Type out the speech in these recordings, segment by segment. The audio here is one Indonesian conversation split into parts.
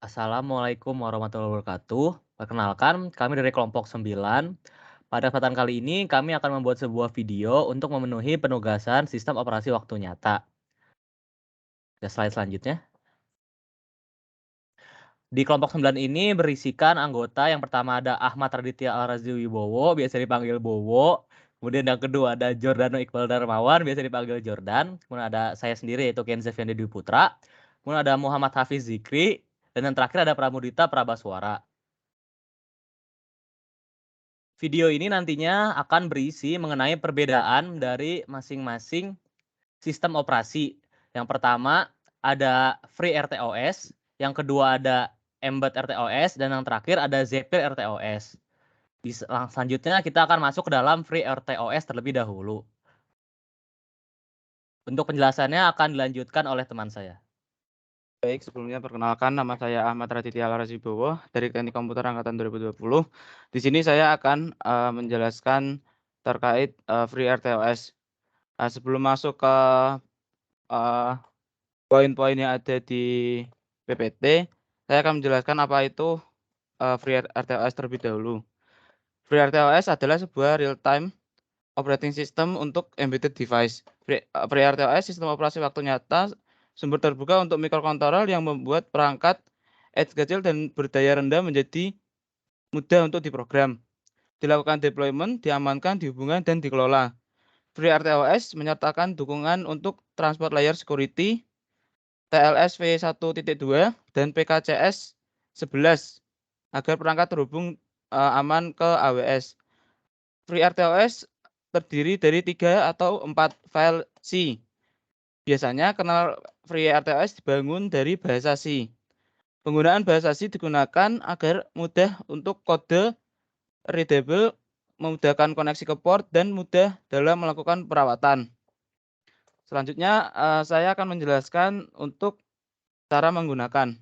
Assalamualaikum warahmatullahi wabarakatuh. Perkenalkan, kami dari kelompok 9. Pada kesempatan kali ini, kami akan membuat sebuah video untuk memenuhi penugasan sistem operasi waktu nyata. Ke slide selanjutnya. Di kelompok 9 ini berisikan anggota yang pertama ada Ahmad Raditya Alrazi Wibowo, biasa dipanggil Bowo. Kemudian yang kedua ada Jordano Iqbal Darmawan, biasa dipanggil Jordan. Kemudian ada saya sendiri yaitu Kenzev Dwi Putra. Kemudian ada Muhammad Hafiz Zikri. Dan yang terakhir ada Pramudita Prabaswara. Video ini nantinya akan berisi mengenai perbedaan dari masing-masing sistem operasi. Yang pertama ada FreeRTOS, yang kedua ada Embed RTOS, dan yang terakhir ada Zephyr RTOS. Selanjutnya kita akan masuk ke dalam FreeRTOS terlebih dahulu. Untuk penjelasannya akan dilanjutkan oleh teman saya. Baik, sebelumnya perkenalkan nama saya Ahmad Raditya Alrazibowo dari Teknik Komputer Angkatan 2020. Di sini saya akan menjelaskan terkait FreeRTOS. Sebelum masuk ke poin-poin yang ada di PPT, saya akan menjelaskan apa itu FreeRTOS terlebih dahulu. FreeRTOS adalah sebuah real-time operating system untuk embedded device. FreeRTOS sistem operasi waktu nyata sumber terbuka untuk mikrokontroler yang membuat perangkat edge kecil dan berdaya rendah menjadi mudah untuk diprogram, dilakukan deployment, diamankan, dihubungkan, dan dikelola. FreeRTOS menyertakan dukungan untuk transport layer security, TLS V1.2, dan PKCS 11 agar perangkat terhubung aman ke AWS. FreeRTOS terdiri dari 3 atau 4 file C. Biasanya kernel FreeRTOS dibangun dari bahasa C. Penggunaan bahasa C digunakan agar mudah untuk kode readable, memudahkan koneksi ke port, dan mudah dalam melakukan perawatan. Selanjutnya, saya akan menjelaskan untuk cara menggunakan.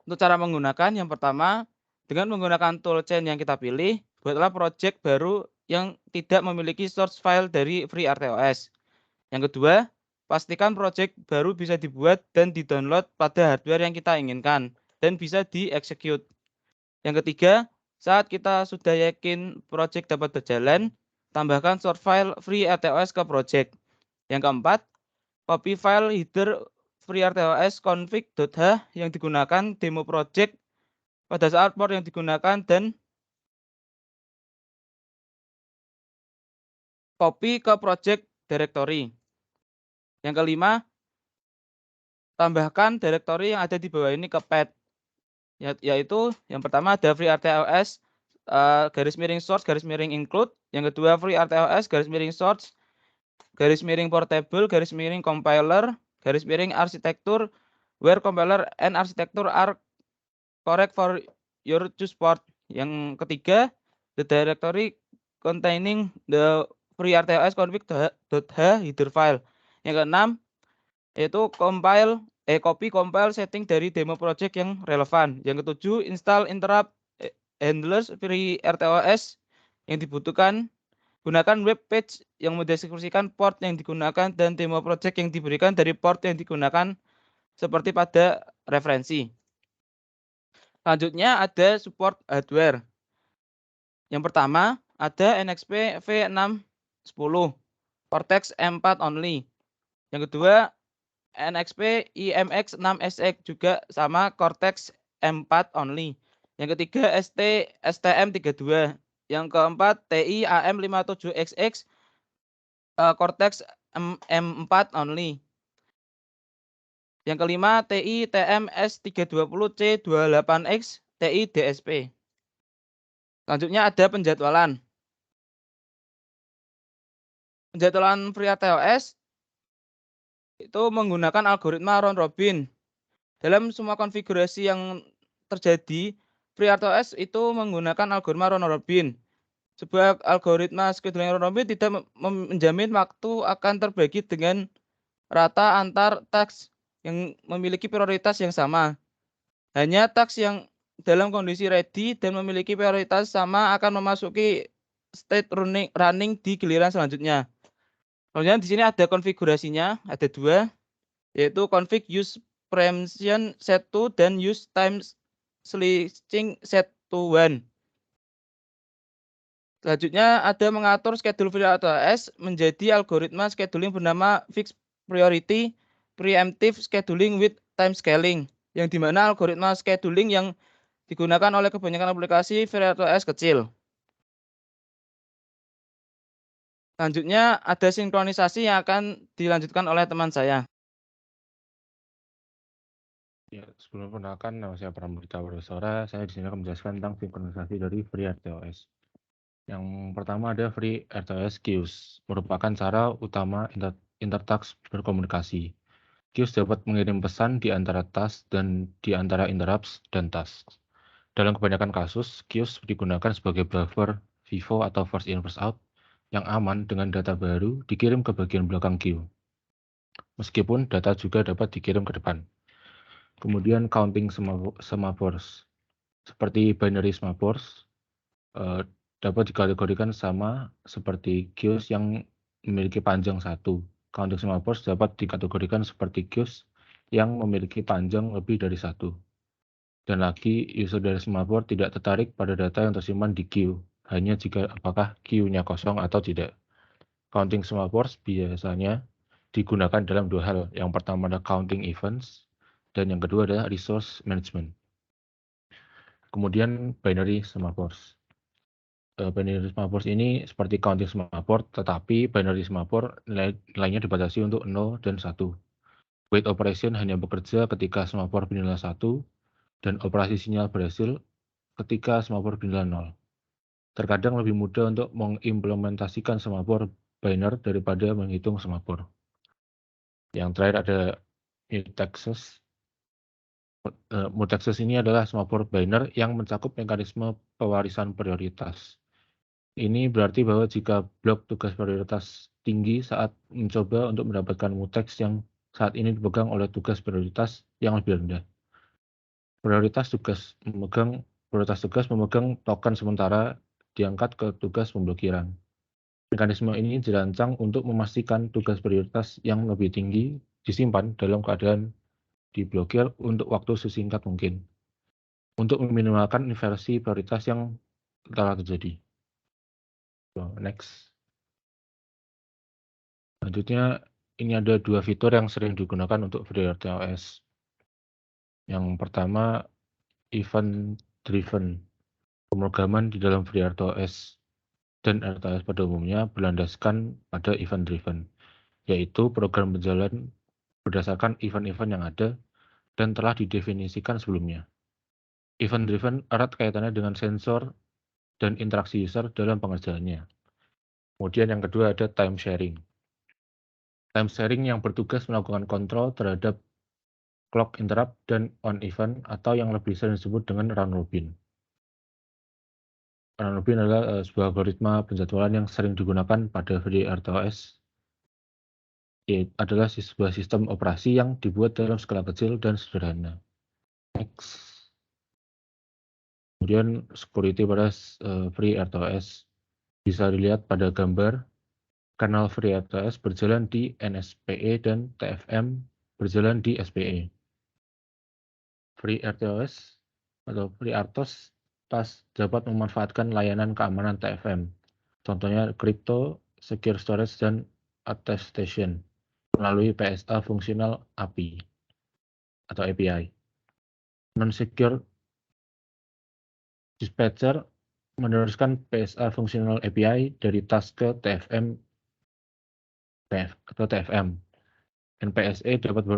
Untuk cara menggunakan, yang pertama, dengan menggunakan toolchain yang kita pilih, buatlah project baru yang tidak memiliki source file dari FreeRTOS. Yang kedua, pastikan project baru bisa dibuat dan di-download pada hardware yang kita inginkan dan bisa di-execute. Yang ketiga, saat kita sudah yakin project dapat berjalan, tambahkan source file FreeRTOS ke project. Yang keempat, copy file header FreeRTOS config.h yang digunakan demo project pada saat port yang digunakan dan copy ke project directory. Yang kelima, tambahkan directory yang ada di bawah ini ke path, yaitu yang pertama ada FreeRTOS garis miring source garis miring include, yang kedua FreeRTOS garis miring source garis miring portable garis miring compiler garis miring arsitektur where compiler and arsitektur are correct for your choose port. Yang ketiga, the directory containing the FreeRTOS config.h header file. Yang keenam, yaitu copy compile setting dari demo project yang relevan. Yang ketujuh, install interrupt handlers FreeRTOS yang dibutuhkan. Gunakan web page yang mendeskripsikan port yang digunakan dan demo project yang diberikan dari port yang digunakan seperti pada referensi. Selanjutnya ada support hardware. Yang pertama ada NXP V610 Cortex M4 only. Yang kedua NXP IMX6SX juga sama Cortex M4 only. Yang ketiga STM32. Yang keempat TI AM57XX Cortex M4 only. Yang kelima TI TM-S320C28X TI DSP. Selanjutnya ada penjadwalan. Penjadwalan FreeRTOS itu menggunakan algoritma round robin. Dalam semua konfigurasi yang terjadi, FreeRTOS itu menggunakan algoritma round robin. Sebuah algoritma scheduling round robin tidak menjamin waktu akan terbagi dengan rata antar task yang memiliki prioritas yang sama. Hanya task yang dalam kondisi ready dan memiliki prioritas sama akan memasuki state running di giliran selanjutnya. Kemudian di sini ada konfigurasinya, ada dua, yaitu config use preemption set to dan use time switching set to 1. Selanjutnya ada mengatur schedule FreeRTOS menjadi algoritma scheduling bernama fixed priority preemptive scheduling with time scaling, yang dimana algoritma scheduling yang digunakan oleh kebanyakan aplikasi FreeRTOS kecil. Selanjutnya ada sinkronisasi yang akan dilanjutkan oleh teman saya. Ya, sebelum perkenalkan, nama saya Pramudita Wardosora. Saya di sini akan menjelaskan tentang sinkronisasi dari FreeRTOS. Yang pertama ada FreeRTOS Queues, merupakan cara utama intertask berkomunikasi. Queues dapat mengirim pesan di antara task dan di antara interrupts dan tasks. Dalam kebanyakan kasus, queues digunakan sebagai buffer FIFO atau first in first out yang aman dengan data baru dikirim ke bagian belakang queue. Meskipun data juga dapat dikirim ke depan. Kemudian counting semaphores. Seperti binary semaphores dapat dikategorikan sama seperti queues yang memiliki panjang 1. Counting semaphores dapat dikategorikan seperti queues yang memiliki panjang lebih dari 1. Dan lagi, user dari semaphore tidak tertarik pada data yang tersimpan di queue, hanya jika apakah queue-nya kosong atau tidak. Counting semaphores biasanya digunakan dalam dua hal. Yang pertama adalah counting events, dan yang kedua adalah resource management. Kemudian binary semaphores. Binary semaphores ini seperti counting semaphore, tetapi binary semaphore nilainya dibatasi untuk 0 dan 1. Wait operation hanya bekerja ketika semaphore bernilai 1, dan operasi sinyal berhasil ketika semaphore bernilai 0. Terkadang lebih mudah untuk mengimplementasikan semaphore binary daripada menghitung semaphore. Yang terakhir ada mutexes. Mutexes ini adalah semaphore binary yang mencakup mekanisme pewarisan prioritas. Ini berarti bahwa jika blok tugas prioritas tinggi saat mencoba untuk mendapatkan mutex yang saat ini dipegang oleh tugas prioritas yang lebih rendah. Prioritas tugas memegang token sementara diangkat ke tugas pemblokiran. Mekanisme ini dirancang untuk memastikan tugas prioritas yang lebih tinggi disimpan dalam keadaan diblokir untuk waktu sesingkat mungkin, untuk meminimalkan inversi prioritas yang telah terjadi. Next. Selanjutnya, ini ada dua fitur yang sering digunakan untuk FreeRTOS. Yang pertama, event driven. Pemrograman di dalam FreeRTOS dan RTOS pada umumnya berlandaskan pada event driven, yaitu program berjalan berdasarkan event-event yang ada dan telah didefinisikan sebelumnya. Event driven erat kaitannya dengan sensor dan interaksi user dalam pengerjaannya. Kemudian yang kedua ada time sharing. Time sharing yang bertugas melakukan kontrol terhadap clock interrupt dan on event atau yang lebih sering disebut dengan round robin. Round robin adalah sebuah algoritma penjadwalan yang sering digunakan pada FreeRTOS. Adalah sebuah sistem operasi yang dibuat dalam skala kecil dan sederhana. Next. Kemudian security pada FreeRTOS bisa dilihat pada gambar. Kanal FreeRTOS berjalan di NSPE dan TFM berjalan di SPE. FreeRTOS atau FreeRTOS dapat memanfaatkan layanan keamanan TFM, contohnya Crypto, Secure Storage, dan Attestation melalui PSA Functional API atau API. Non-Secure Dispatcher meneruskan PSA Functional API dari task ke TFM atau TFM. NPSE dapat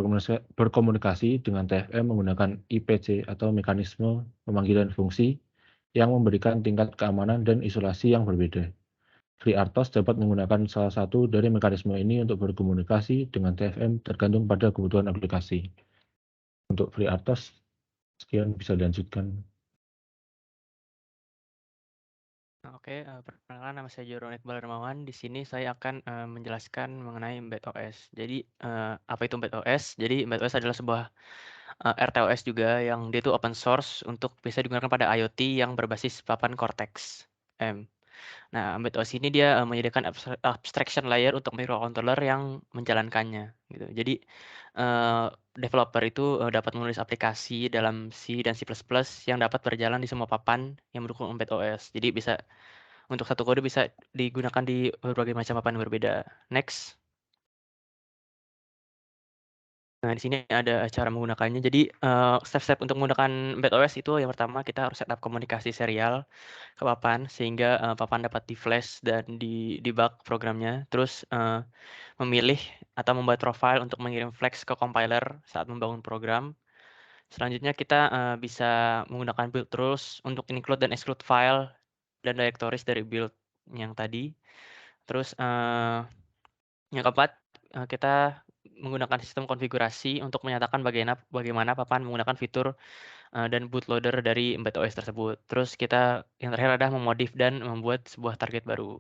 berkomunikasi dengan TFM menggunakan IPC atau mekanisme pemanggilan fungsi yang memberikan tingkat keamanan dan isolasi yang berbeda. FreeRTOS dapat menggunakan salah satu dari mekanisme ini untuk berkomunikasi dengan TFM tergantung pada kebutuhan aplikasi. Untuk FreeRTOS, sekian bisa dilanjutkan. Oke, perkenalkan nama saya Joron Iqbal Darmawan. Di sini saya akan menjelaskan mengenai EmbeddOS. Jadi, apa itu EmbeddOS? Jadi, EmbeddOS adalah sebuah RTOS juga yang dia itu open source untuk bisa digunakan pada IoT yang berbasis papan Cortex M. Nah, Embed OS ini dia menyediakan abstraction layer untuk microcontroller yang menjalankannya gitu. Jadi developer itu dapat menulis aplikasi dalam C dan C++ yang dapat berjalan di semua papan yang mendukung Embed OS. Jadi bisa untuk satu kode bisa digunakan di berbagai macam papan yang berbeda. Next. Nah, di sini ada cara menggunakannya. Jadi step-step untuk menggunakan Embed OS itu yang pertama kita harus setup komunikasi serial ke papan sehingga papan dapat di-flash dan di-debug programnya. Terus memilih atau membuat profile untuk mengirim flags ke compiler saat membangun program. Selanjutnya kita bisa menggunakan build rules untuk include dan exclude file dan directories dari build yang tadi. Terus yang keempat kita menggunakan sistem konfigurasi untuk menyatakan bagaimana papan menggunakan fitur dan bootloader dari Embed OS tersebut. Terus kita yang terakhir adalah memodif dan membuat sebuah target baru.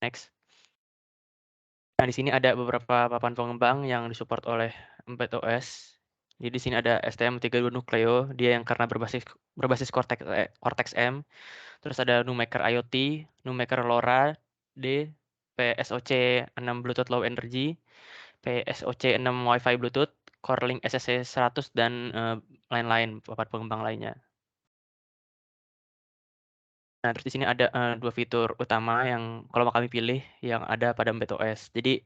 Next. Nah, di sini ada beberapa papan pengembang yang disupport oleh Embed OS. Jadi di sini ada STM32 Nucleo, dia yang karena berbasis Cortex M. Terus ada NUMaker IoT, NUMaker LoRa D, PSoC 6 Bluetooth Low Energy, PSoC 6 Wi-Fi Bluetooth, Corelink SSC 100 dan lain-lain papan pengembang lainnya. Nah, terus di sini ada dua fitur utama yang kalau mau kami pilih yang ada pada Embed OS. Jadi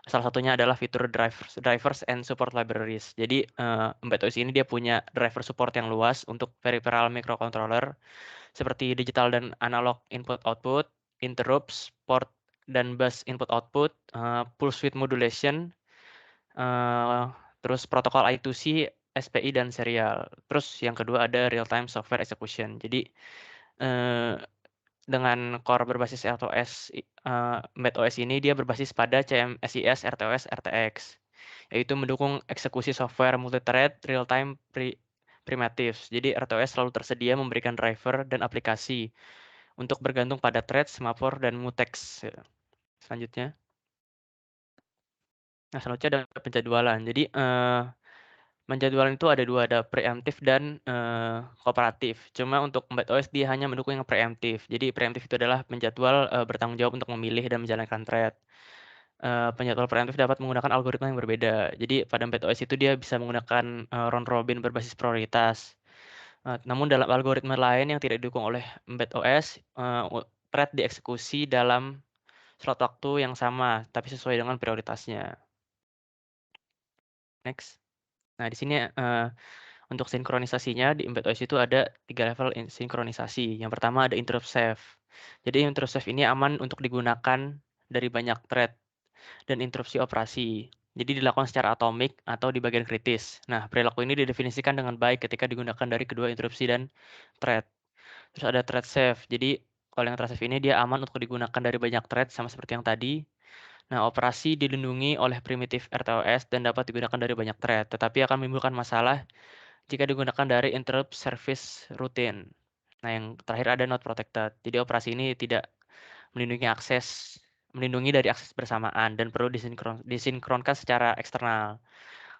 salah satunya adalah fitur drivers and support libraries. Jadi Embed OS ini dia punya driver support yang luas untuk peripheral microcontroller seperti digital dan analog input-output, interrupts, port dan bus input-output, pulse width modulation, terus protokol I2C, SPI dan serial. Terus yang kedua ada real-time software execution. Jadi dengan core berbasis RTOS, Embed OS ini dia berbasis pada CMSIS, RTOS, RTX, yaitu mendukung eksekusi software multithread real-time primitives. Jadi RTOS selalu tersedia memberikan driver dan aplikasi untuk bergantung pada thread, semaphore, dan mutex. Selanjutnya. Nah, selanjutnya ada penjadwalan. Jadi penjadwalan itu ada dua, ada preemptif dan kooperatif. Cuma untuk Embed OS dia hanya mendukung yang preemptif. Jadi preemptif itu adalah penjadwal bertanggung jawab untuk memilih dan menjalankan thread. Penjadwal preemptif dapat menggunakan algoritma yang berbeda. Jadi pada Embed OS itu dia bisa menggunakan round robin berbasis prioritas. Namun dalam algoritma lain yang tidak didukung oleh Embed OS, thread dieksekusi dalam slot waktu yang sama, tapi sesuai dengan prioritasnya. Next. Nah, di sini untuk sinkronisasinya di Embed OS itu ada 3 level sinkronisasi. Yang pertama ada interrupt safe. Jadi interrupt safe ini aman untuk digunakan dari banyak thread dan interupsi operasi. Jadi dilakukan secara atomik atau di bagian kritis. Nah, perilaku ini didefinisikan dengan baik ketika digunakan dari kedua interupsi dan thread. Terus ada thread safe. Jadi kalau yang thread safe ini dia aman untuk digunakan dari banyak thread sama seperti yang tadi. Nah, operasi dilindungi oleh primitif RTOS dan dapat digunakan dari banyak thread, tetapi akan menimbulkan masalah jika digunakan dari interrupt service routine. Nah, yang terakhir ada not protected. Jadi operasi ini tidak melindungi dari akses bersamaan dan perlu disinkronkan secara eksternal.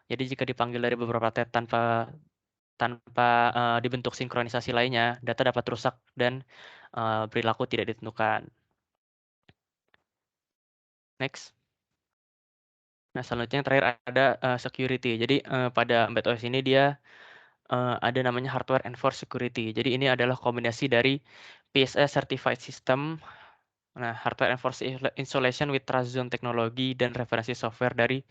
Jadi jika dipanggil dari beberapa thread tanpa dibentuk sinkronisasi lainnya, data dapat rusak dan perilaku tidak ditentukan. Next. Nah, selanjutnya yang terakhir ada security. Jadi pada Embed OS ini dia ada namanya hardware enforced security. Jadi ini adalah kombinasi dari PSA certified system, nah hardware enforced installation with trust zone teknologi dan referensi software dari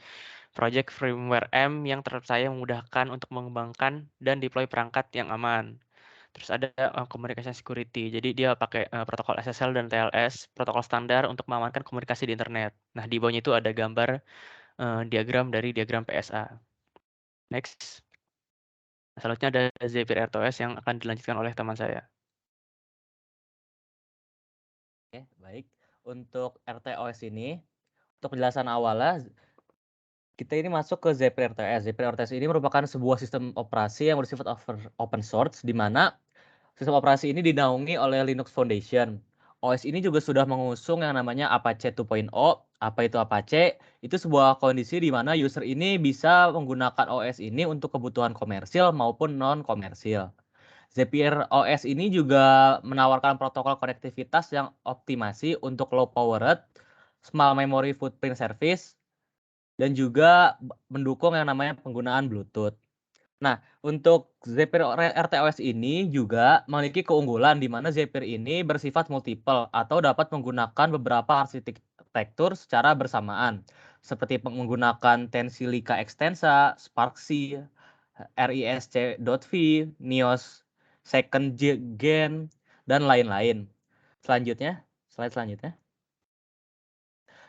project firmware M yang terpercaya memudahkan untuk mengembangkan dan deploy perangkat yang aman. Terus ada communication security. Jadi dia pakai protokol SSL dan TLS, protokol standar untuk mengamankan komunikasi di internet. Nah, di bawahnya itu ada gambar diagram dari diagram PSA. Next. Selanjutnya ada Zapier RTOS yang akan dilanjutkan oleh teman saya. Oke, baik. Untuk RTOS ini, untuk penjelasan awalnya, kita ini masuk ke Zapier RTOS. Zapier RTOS ini merupakan sebuah sistem operasi yang bersifat open source, di mana sistem operasi ini dinaungi oleh Linux Foundation. OS ini juga sudah mengusung yang namanya Apache 2.0. Apa itu Apache? Itu sebuah kondisi di mana user ini bisa menggunakan OS ini untuk kebutuhan komersil maupun non-komersil. Zapier OS ini juga menawarkan protokol konektivitas yang optimasi untuk low powered, small memory footprint service, dan juga mendukung yang namanya penggunaan Bluetooth. Nah, untuk Zapier RTOS ini juga memiliki keunggulan di mana Zapier ini bersifat multiple atau dapat menggunakan beberapa arsitektur secara bersamaan, seperti menggunakan Tensilica Extensa, Sparksy, RISC.V, Nios Second Gen, dan lain-lain. Selanjutnya, slide selanjutnya.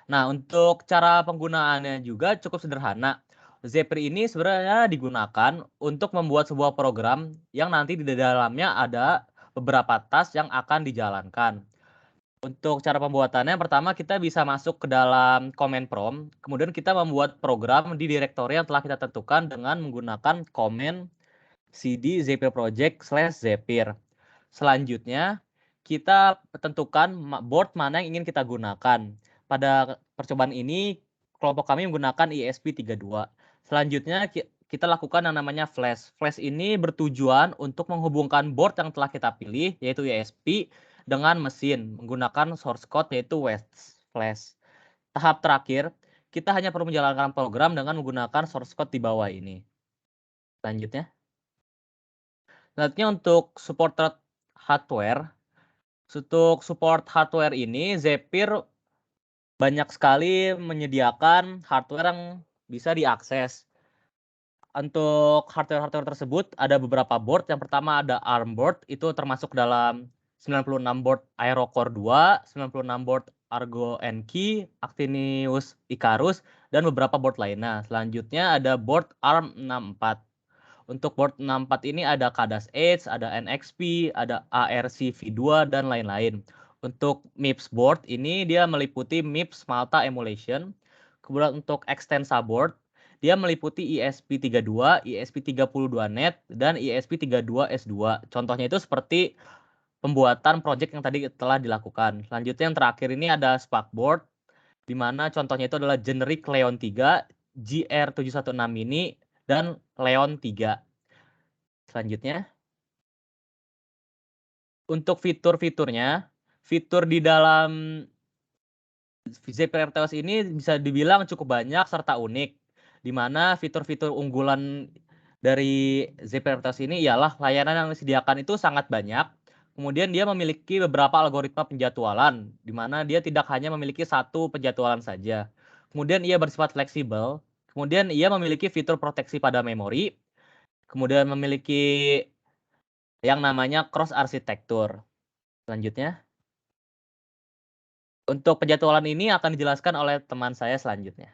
Nah, untuk cara penggunaannya juga cukup sederhana. Zapier ini sebenarnya digunakan untuk membuat sebuah program yang nanti di dalamnya ada beberapa task yang akan dijalankan. Untuk cara pembuatannya, pertama kita bisa masuk ke dalam command prompt, kemudian kita membuat program di direktori yang telah kita tentukan dengan menggunakan command cd zapier project/zapier. Selanjutnya, kita tentukan board mana yang ingin kita gunakan. Pada percobaan ini, kelompok kami menggunakan ESP32. Selanjutnya, kita lakukan yang namanya flash. Flash ini bertujuan untuk menghubungkan board yang telah kita pilih, yaitu ESP, dengan mesin, menggunakan source code, yaitu flash. Tahap terakhir, kita hanya perlu menjalankan program dengan menggunakan source code di bawah ini. Selanjutnya untuk supported hardware. Untuk support hardware ini, Zapier banyak sekali menyediakan hardware yang bisa diakses. Untuk hardware-hardware tersebut ada beberapa board. Yang pertama ada ARM board, itu termasuk dalam 96 board Aerocore 2, 96 board Argo NK, Actinius Icarus, dan beberapa board lainnya. Selanjutnya ada board ARM 64. Untuk board 64 ini ada Cadas Edge, ada NXP, ada ARC V2, dan lain-lain. Untuk MIPS board ini dia meliputi MIPS Malta Emulation. Kemudian untuk Extensa board, dia meliputi ESP32, ESP32net, dan ESP32S2. Contohnya itu seperti pembuatan project yang tadi telah dilakukan. Selanjutnya yang terakhir ini ada Spark board, di mana contohnya itu adalah Generic Leon 3, GR716 Mini, dan Leon 3. Selanjutnya, untuk fitur-fiturnya, fitur di dalam Zapier RTOS ini bisa dibilang cukup banyak serta unik, di mana fitur-fitur unggulan dari Zapier RTOS ini ialah layanan yang disediakan itu sangat banyak. Kemudian dia memiliki beberapa algoritma penjadwalan, di mana dia tidak hanya memiliki satu penjadwalan saja. Kemudian ia bersifat fleksibel. Kemudian ia memiliki fitur proteksi pada memori. Kemudian memiliki yang namanya cross arsitektur. Selanjutnya, untuk penjadwalan ini akan dijelaskan oleh teman saya selanjutnya.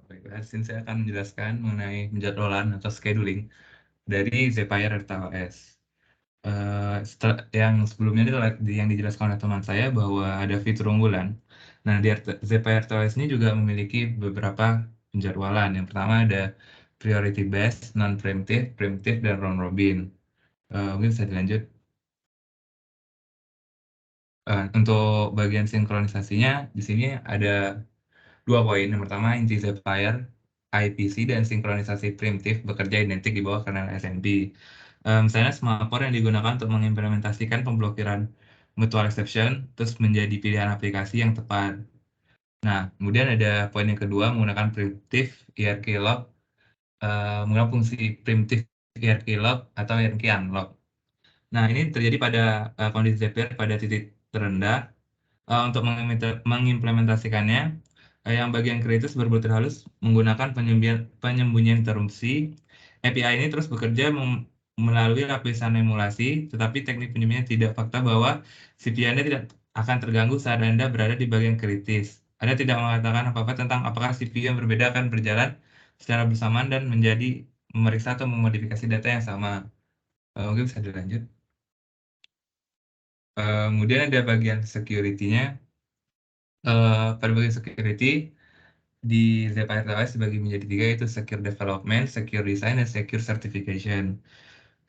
Baiklah, saya akan menjelaskan mengenai penjadwalan atau scheduling dari Zapier RTOS. Yang sebelumnya yang dijelaskan oleh teman saya bahwa ada fitur unggulan. Nah, di Zapier RTOS ini juga memiliki beberapa penjadwalan. Yang pertama ada priority based, non-preemptive, preemptive, dan round robin. Mungkin bisa dilanjut. Untuk bagian sinkronisasinya, di sini ada 2 poin. Yang pertama, inti Zapier, IPC, dan sinkronisasi primitif bekerja identik di bawah kernel SNP. Misalnya semaphore yang digunakan untuk mengimplementasikan pemblokiran mutual exception, terus menjadi pilihan aplikasi yang tepat. Nah, kemudian ada poin yang kedua, menggunakan primitif hierarchy log, menggunakan fungsi primitif hierarchy log atau hierarchy unlock. Nah, ini terjadi pada kondisi Zapier pada titik terendah. Untuk mengimplementasikannya, yang bagian kritis berbutir halus menggunakan penyembunyian interupsi. API ini terus bekerja melalui lapisan emulasi, tetapi teknik penyembunyian tidak fakta bahwa CPU Anda tidak akan terganggu saat Anda berada di bagian kritis. Anda tidak mengatakan apa-apa tentang apakah CPU yang berbeda akan berjalan secara bersamaan dan menjadi memeriksa atau memodifikasi data yang sama. Mungkin bisa dilanjut. Kemudian ada bagian security-nya. Pada bagian security, di Zapier RTOS dibagi menjadi 3, yaitu secure development, secure design, dan secure certification.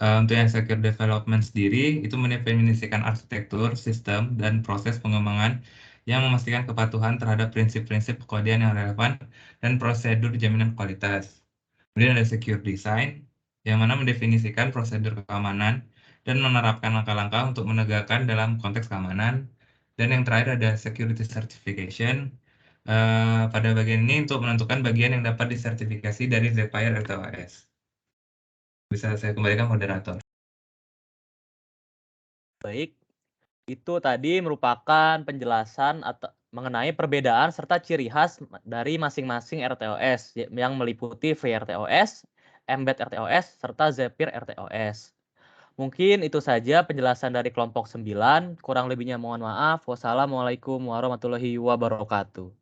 Untuk yang secure development sendiri, itu mendefinisikan arsitektur, sistem, dan proses pengembangan yang memastikan kepatuhan terhadap prinsip-prinsip kekodian yang relevan dan prosedur jaminan kualitas. Kemudian ada secure design. yang mana mendefinisikan prosedur keamanan dan menerapkan langkah-langkah untuk menegakkan dalam konteks keamanan. Dan yang terakhir ada security certification. Pada bagian ini untuk menentukan bagian yang dapat disertifikasi dari Zapier RTOS. Bisa saya kembalikan moderator. Baik, itu tadi merupakan penjelasan mengenai perbedaan serta ciri khas dari masing-masing RTOS yang meliputi FreeRTOS, Embed RTOS, serta Zapier RTOS. Mungkin itu saja penjelasan dari kelompok 9. Kurang lebihnya mohon maaf. Wassalamualaikum warahmatullahi wabarakatuh.